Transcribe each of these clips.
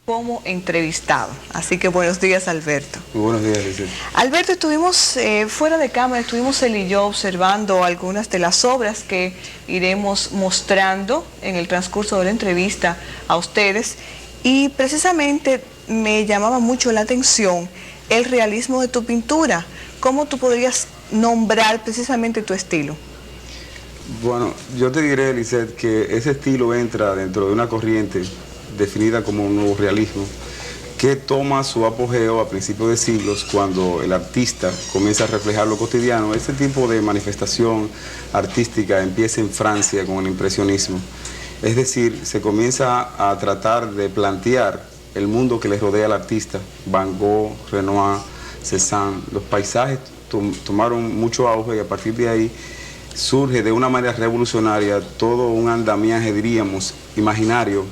como entrevistado. Así que buenos días, Alberto. Muy buenos días, Lizeth. Alberto, estuvimos fuera de cámara, estuvimos él y yo observando algunas de las obras que iremos mostrando en el transcurso de la entrevista a ustedes, y precisamente me llamaba mucho la atención el realismo de tu pintura. ¿Cómo tú podrías nombrar precisamente tu estilo? Bueno, yo te diré, Lizeth, que ese estilo entra dentro de una corriente definida como un nuevo realismo, que toma su apogeo a principios de siglos, cuando el artista comienza a reflejar lo cotidiano. Este tipo de manifestación artística empieza en Francia con el impresionismo. Es decir, se comienza a tratar de plantear el mundo que le rodea al artista. Van Gogh, Renoir, Cézanne, los paisajes tomaron mucho auge, y a partir de ahí surge de una manera revolucionaria todo un andamiaje, diríamos, imaginario,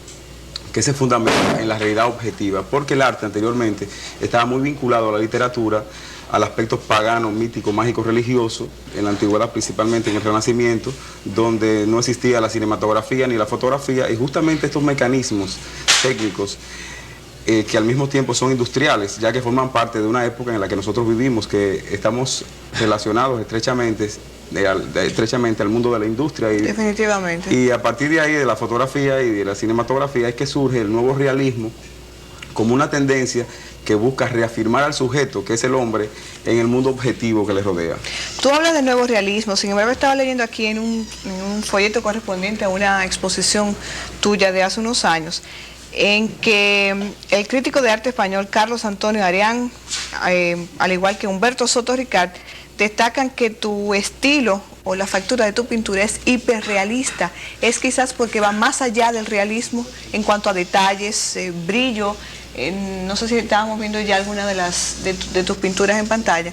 que se fundamenta en la realidad objetiva, porque el arte anteriormente estaba muy vinculado a la literatura, al aspecto pagano, mítico, mágico, religioso, en la antigüedad, principalmente en el Renacimiento, donde no existía la cinematografía ni la fotografía, y justamente estos mecanismos técnicos que al mismo tiempo son industriales, ya que forman parte de una época en la que nosotros vivimos, que estamos relacionados estrechamente al mundo de la industria. Definitivamente. Y a partir de ahí, de la fotografía y de la cinematografía, es que surge el nuevo realismo como una tendencia que busca reafirmar al sujeto, que es el hombre, en el mundo objetivo que le rodea. Tú hablas de nuevo realismo. Sin embargo, estaba leyendo aquí en un folleto correspondiente a una exposición tuya de hace unos años, en que el crítico de arte español Carlos Antonio Arián, al igual que Humberto Soto Ricard, destacan que tu estilo o la factura de tu pintura es hiperrealista. Es quizás porque va más allá del realismo en cuanto a detalles, brillo. No sé si estábamos viendo ya alguna de tus pinturas en pantalla.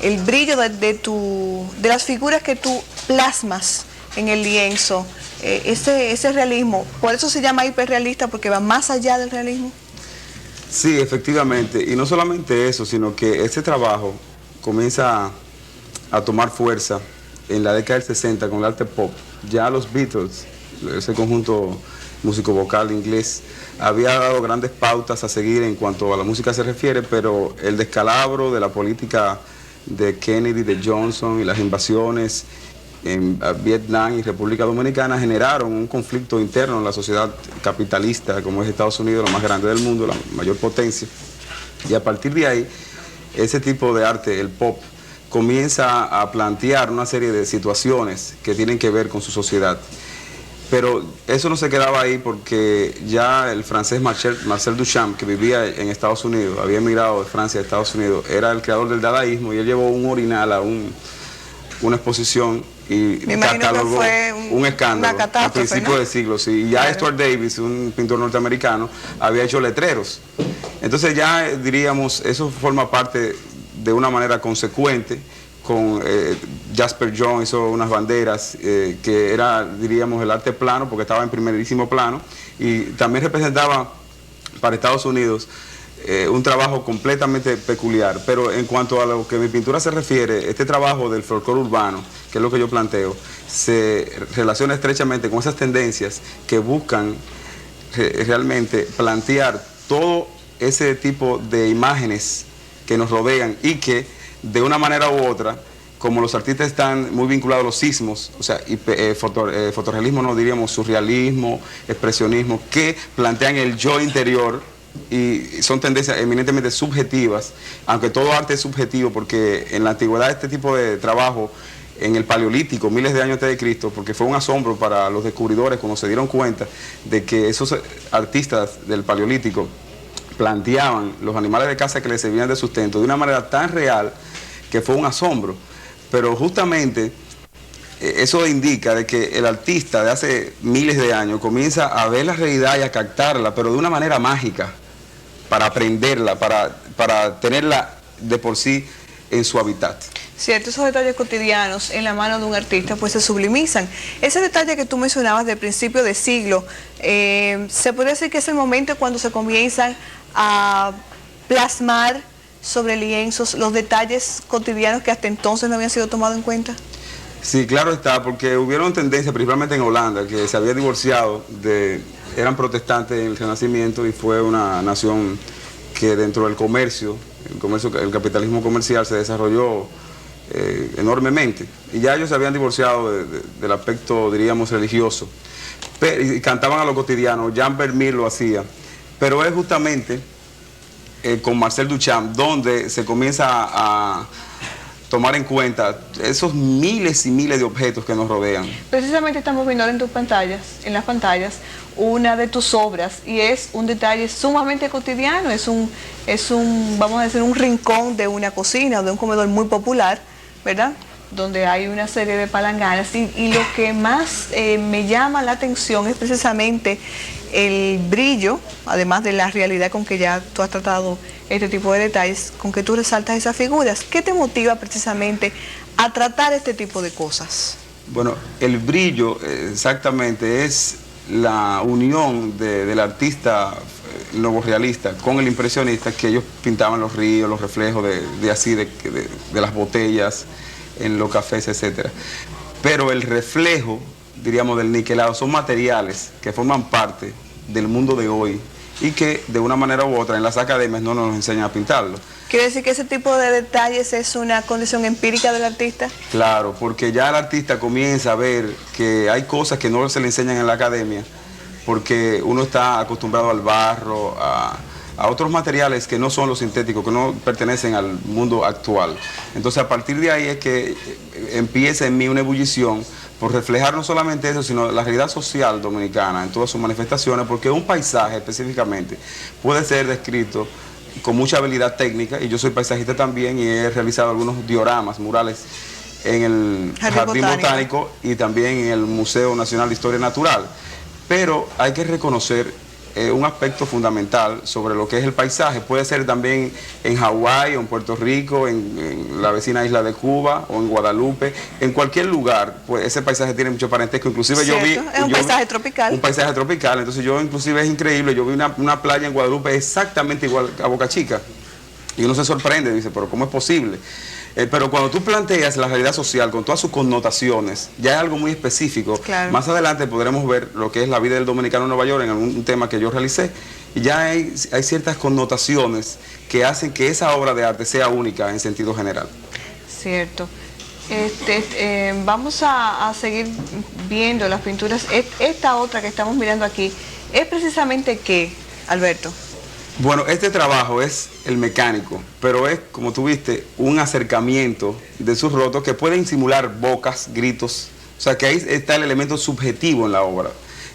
El brillo de las figuras que tú plasmas en el lienzo, ese realismo, por eso se llama hiperrealista, porque va más allá del realismo. Sí, efectivamente, y no solamente eso, sino que este trabajo comienza a tomar fuerza en la década del 60 con el arte pop. Ya los Beatles, ese conjunto músico-vocal inglés, había dado grandes pautas a seguir en cuanto a la música se refiere, pero el descalabro de la política de Kennedy, de Johnson, y las invasiones en Vietnam y República Dominicana generaron un conflicto interno en la sociedad capitalista, como es Estados Unidos, la más grande del mundo, la mayor potencia. Y a partir de ahí, ese tipo de arte, el pop, comienza a plantear una serie de situaciones que tienen que ver con su sociedad. Pero eso no se quedaba ahí, porque ya el francés Marcel Duchamp, que vivía en Estados Unidos, había emigrado de Francia a Estados Unidos, era el creador del dadaísmo, y él llevó un orinal a una exposición y catalogó un escándalo a principios del siglo. Sí. Y ya Stuart Davis, un pintor norteamericano, había hecho letreros. Entonces ya diríamos, eso forma parte de una manera consecuente. Con Jasper John hizo unas banderas que era, diríamos, el arte plano, porque estaba en primerísimo plano, y también representaba para Estados Unidos un trabajo completamente peculiar. Pero en cuanto a lo que mi pintura se refiere, este trabajo del folclore urbano, que es lo que yo planteo, se relaciona estrechamente con esas tendencias que buscan realmente plantear todo ese tipo de imágenes que nos rodean, y que de una manera u otra, como los artistas están muy vinculados a los sismos, o sea, fotorrealismo, no diríamos surrealismo, expresionismo, que plantean el yo interior, y son tendencias eminentemente subjetivas, aunque todo arte es subjetivo, porque en la antigüedad este tipo de trabajo, en el Paleolítico, miles de años antes de Cristo, porque fue un asombro para los descubridores cuando se dieron cuenta de que esos artistas del Paleolítico planteaban los animales de caza que les servían de sustento de una manera tan real que fue un asombro. Pero justamente eso indica de que el artista de hace miles de años comienza a ver la realidad y a captarla, pero de una manera mágica, para aprenderla, para tenerla de por sí en su hábitat. Cierto, esos detalles cotidianos en la mano de un artista pues se sublimizan. Ese detalle que tú mencionabas del principio de siglo, se podría decir que es el momento cuando se comienzan a plasmar sobre lienzos los detalles cotidianos que hasta entonces no habían sido tomados en cuenta. Sí, claro está, porque hubieron tendencias, principalmente en Holanda, que se había divorciado de eran protestantes en el Renacimiento y fue una nación que dentro del comercio, el capitalismo comercial se desarrolló enormemente. Y ya ellos se habían divorciado del aspecto, diríamos, religioso. Y cantaban a lo cotidiano, Jean Vermeer lo hacía. Pero es justamente con Marcel Duchamp donde se comienza a tomar en cuenta esos miles y miles de objetos que nos rodean. Precisamente estamos viendo en tus pantallas, en las pantallas, una de tus obras, y es un detalle sumamente cotidiano, es un, vamos a decir, un rincón de una cocina o de un comedor muy popular, ¿verdad?, donde hay una serie de palanganas, y lo que más me llama la atención es precisamente el brillo, además de la realidad con que ya tú has tratado este tipo de detalles, con que tú resaltas esas figuras. ¿Qué te motiva precisamente a tratar este tipo de cosas? Bueno, el brillo exactamente es la unión del artista novorrealista con el impresionista, que ellos pintaban los ríos, los reflejos de las botellas en los cafés, etcétera. Pero el reflejo, diríamos, del niquelado son materiales que forman parte del mundo de hoy y que de una manera u otra en las academias no nos enseñan a pintarlo. ¿Quiere decir que ese tipo de detalles es una condición empírica del artista? Claro, porque ya el artista comienza a ver que hay cosas que no se le enseñan en la academia, porque uno está acostumbrado al barro, a otros materiales que no son los sintéticos, que no pertenecen al mundo actual. Entonces, a partir de ahí es que empieza en mí una ebullición por reflejar no solamente eso, sino la realidad social dominicana en todas sus manifestaciones, porque un paisaje específicamente puede ser descrito con mucha habilidad técnica, y yo soy paisajista también y he realizado algunos dioramas, murales en el Jardín Botánico y también en el Museo Nacional de Historia Natural. Pero hay que reconocer un aspecto fundamental sobre lo que es el paisaje. Puede ser también en Hawái o en Puerto Rico, en la vecina isla de Cuba o en Guadalupe, en cualquier lugar, pues ese paisaje tiene mucho parentesco. Inclusive ¿cierto? Yo vi... Es un paisaje tropical. Un paisaje tropical, entonces yo inclusive es increíble, yo vi una playa en Guadalupe exactamente igual a Boca Chica, y uno se sorprende, dice, pero ¿cómo es posible? Pero cuando tú planteas la realidad social con todas sus connotaciones, ya es algo muy específico. Claro. Más adelante podremos ver lo que es la vida del dominicano en Nueva York en algún tema que yo realicé, y ya hay ciertas connotaciones que hacen que esa obra de arte sea única en sentido general. Cierto. Vamos a seguir viendo las pinturas. Esta otra que estamos mirando aquí, ¿es precisamente qué, Alberto? Bueno, este trabajo es el mecánico, pero es, como tú viste, un acercamiento de sus rotos que pueden simular bocas, gritos. O sea, que ahí está el elemento subjetivo en la obra.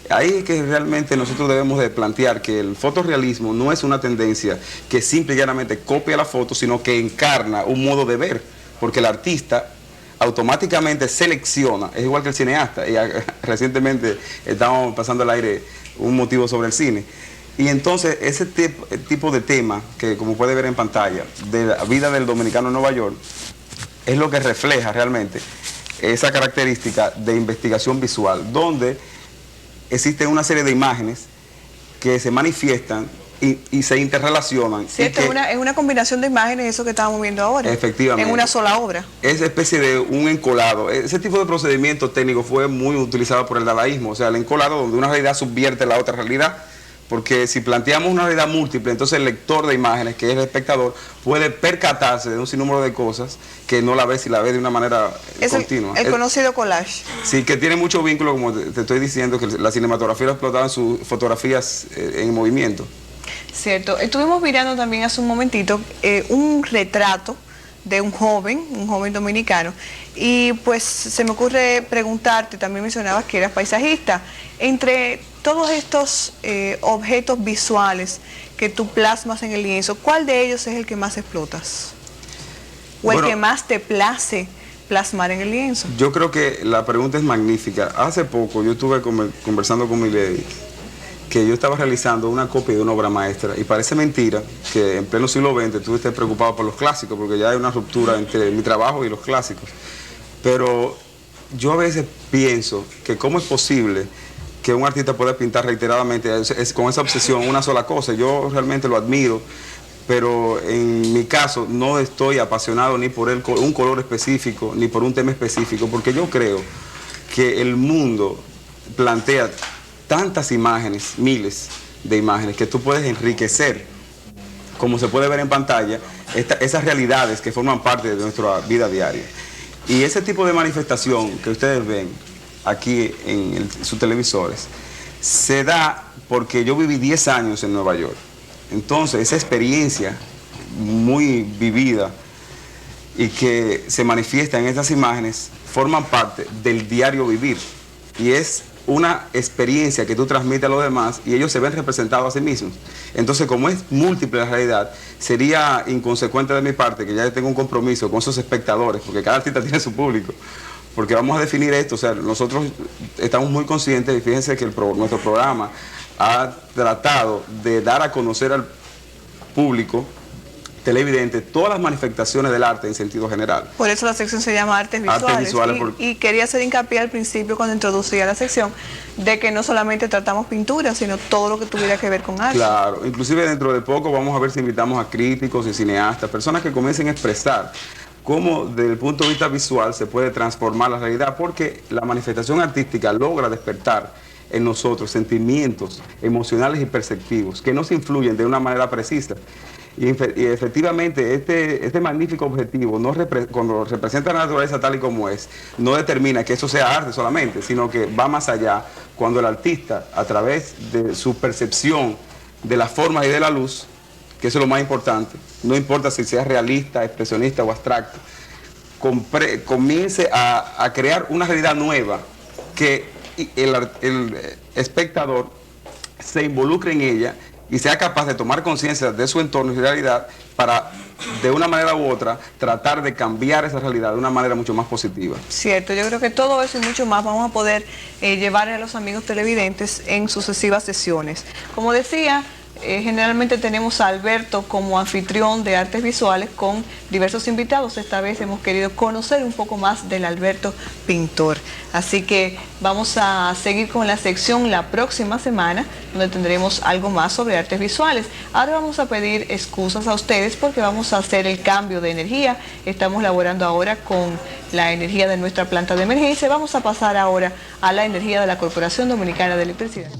Ahí es que realmente nosotros debemos de plantear que el fotorrealismo no es una tendencia que simple y llanamente copia la foto, sino que encarna un modo de ver, porque el artista automáticamente selecciona, es igual que el cineasta, y recientemente estábamos pasando al aire un motivo sobre el cine. Y entonces ese tipo de tema, que como puede ver en pantalla, de la vida del dominicano en Nueva York, es lo que refleja realmente esa característica de investigación visual, donde existen una serie de imágenes que se manifiestan y se interrelacionan. Cierto, es una combinación de imágenes, eso que estamos viendo ahora. Efectivamente. En una sola obra. Esa especie de un encolado. Ese tipo de procedimiento técnico fue muy utilizado por el dadaísmo, o sea, el encolado donde una realidad subvierte la otra realidad. Porque si planteamos una realidad múltiple, entonces el lector de imágenes, que es el espectador, puede percatarse de un sinnúmero de cosas que no la ve si la ve de una manera continua. El conocido collage. Sí, que tiene mucho vínculo, como te estoy diciendo, que la cinematografía lo explotaba en sus fotografías en movimiento. Cierto. Estuvimos mirando también hace un momentito un retrato de un joven dominicano, y pues se me ocurre preguntarte, también mencionabas que eras paisajista, entre todos estos objetos visuales que tú plasmas en el lienzo, ¿cuál de ellos es el que más explotas? ¿O el que más te place plasmar en el lienzo? Yo creo que la pregunta es magnífica. Hace poco yo estuve conversando con mi lady, que yo estaba realizando una copia de una obra maestra, y parece mentira que en pleno siglo XX tú estés preocupado por los clásicos, porque ya hay una ruptura entre mi trabajo y los clásicos. Pero yo a veces pienso que cómo es posible que un artista pueda pintar reiteradamente con esa obsesión una sola cosa. Yo realmente lo admiro, pero en mi caso no estoy apasionado ni por un color específico, ni por un tema específico, porque yo creo que el mundo plantea tantas imágenes, miles de imágenes, que tú puedes enriquecer, como se puede ver en pantalla, esas realidades que forman parte de nuestra vida diaria. Y ese tipo de manifestación que ustedes ven aquí en sus televisores, se da porque yo viví 10 años en Nueva York. Entonces, esa experiencia muy vivida y que se manifiesta en estas imágenes, forman parte del diario vivir. Y es una experiencia que tú transmites a los demás y ellos se ven representados a sí mismos. Entonces, como es múltiple la realidad, sería inconsecuente de mi parte que ya tengo un compromiso con esos espectadores, porque cada artista tiene su público, porque vamos a definir esto. O sea, nosotros estamos muy conscientes, y fíjense que nuestro programa ha tratado de dar a conocer al público televidente todas las manifestaciones del arte en sentido general. Por eso la sección se llama Artes Visuales. Y quería hacer hincapié al principio, cuando introducía la sección, de que no solamente tratamos pintura, sino todo lo que tuviera que ver con arte. Claro, inclusive dentro de poco vamos a ver si invitamos a críticos y cineastas, personas que comiencen a expresar cómo desde el punto de vista visual se puede transformar la realidad, porque la manifestación artística logra despertar en nosotros sentimientos emocionales y perceptivos que nos influyen de una manera precisa. Y efectivamente este magnífico objetivo, cuando representa la naturaleza tal y como es, no determina que eso sea arte solamente, sino que va más allá cuando el artista, a través de su percepción de las formas y de la luz, que eso es lo más importante, no importa si sea realista, expresionista o abstracto, comience a crear una realidad nueva, que el espectador se involucre en ella y sea capaz de tomar conciencia de su entorno y realidad para, de una manera u otra, tratar de cambiar esa realidad de una manera mucho más positiva. Cierto, yo creo que todo eso y mucho más vamos a poder llevar a los amigos televidentes en sucesivas sesiones. Como decía, generalmente tenemos a Alberto como anfitrión de Artes Visuales con diversos invitados. Esta vez hemos querido conocer un poco más del Alberto pintor. Así que vamos a seguir con la sección la próxima semana, donde tendremos algo más sobre artes visuales. Ahora vamos a pedir excusas a ustedes porque vamos a hacer el cambio de energía. Estamos laborando ahora con la energía de nuestra planta de emergencia. Vamos a pasar ahora a la energía de la Corporación Dominicana de Electricidad.